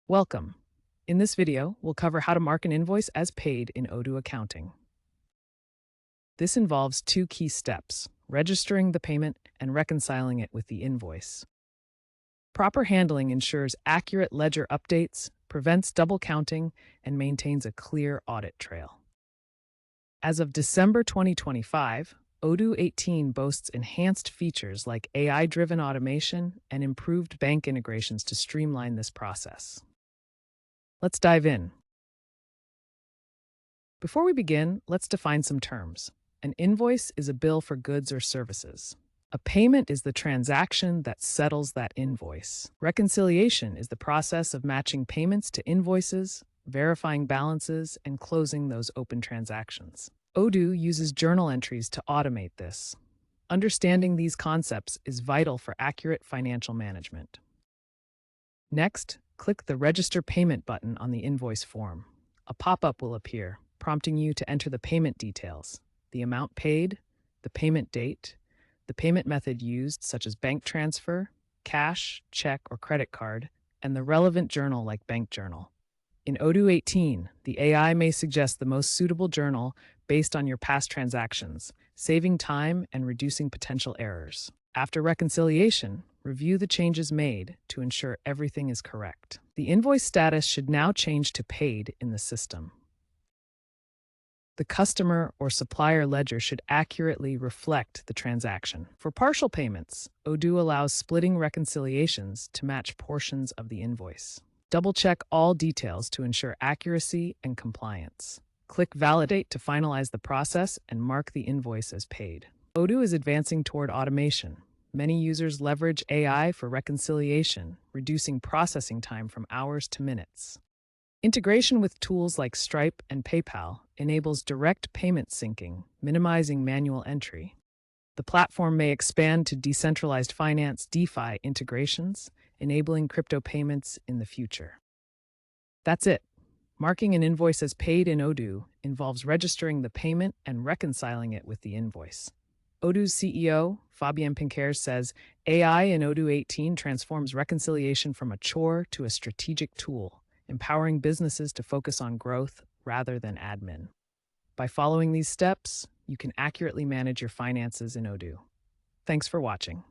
Welcome. In this video, we'll cover how to mark an invoice as paid in Odoo Accounting. This involves two key steps: registering the payment and reconciling it with the invoice. Proper handling ensures accurate ledger updates, prevents double counting, and maintains a clear audit trail. As of December 2025, Odoo 18 boasts enhanced features like AI-driven automation and improved bank integrations to streamline this process. Let's dive in. Before we begin, let's define some terms. An invoice is a bill for goods or services. A payment is the transaction that settles that invoice. Reconciliation is the process of matching payments to invoices, verifying balances, and closing those open transactions. Odoo uses journal entries to automate this. Understanding these concepts is vital for accurate financial management. Next, click the Register Payment button on the invoice form. A pop-up will appear, prompting you to enter the payment details: the amount paid, the payment date, the payment method used such as bank transfer, cash, check, or credit card, and the relevant journal like bank journal. In Odoo 18, the AI may suggest the most suitable journal based on your past transactions, saving time and reducing potential errors. After reconciliation, review the changes made to ensure everything is correct. The invoice status should now change to paid in the system. The customer or supplier ledger should accurately reflect the transaction. For partial payments, Odoo allows splitting reconciliations to match portions of the invoice. Double-check all details to ensure accuracy and compliance. Click Validate to finalize the process and mark the invoice as paid. Odoo is advancing toward automation. Many users leverage AI for reconciliation, reducing processing time from hours to minutes. Integration with tools like Stripe and PayPal enables direct payment syncing, minimizing manual entry. The platform may expand to decentralized finance (DeFi) integrations, enabling crypto payments in the future. That's it. Marking an invoice as paid in Odoo involves registering the payment and reconciling it with the invoice. Odoo's CEO, Fabien Pinquer, says AI in Odoo 18 transforms reconciliation from a chore to a strategic tool, empowering businesses to focus on growth rather than admin. By following these steps, you can accurately manage your finances in Odoo. Thanks for watching.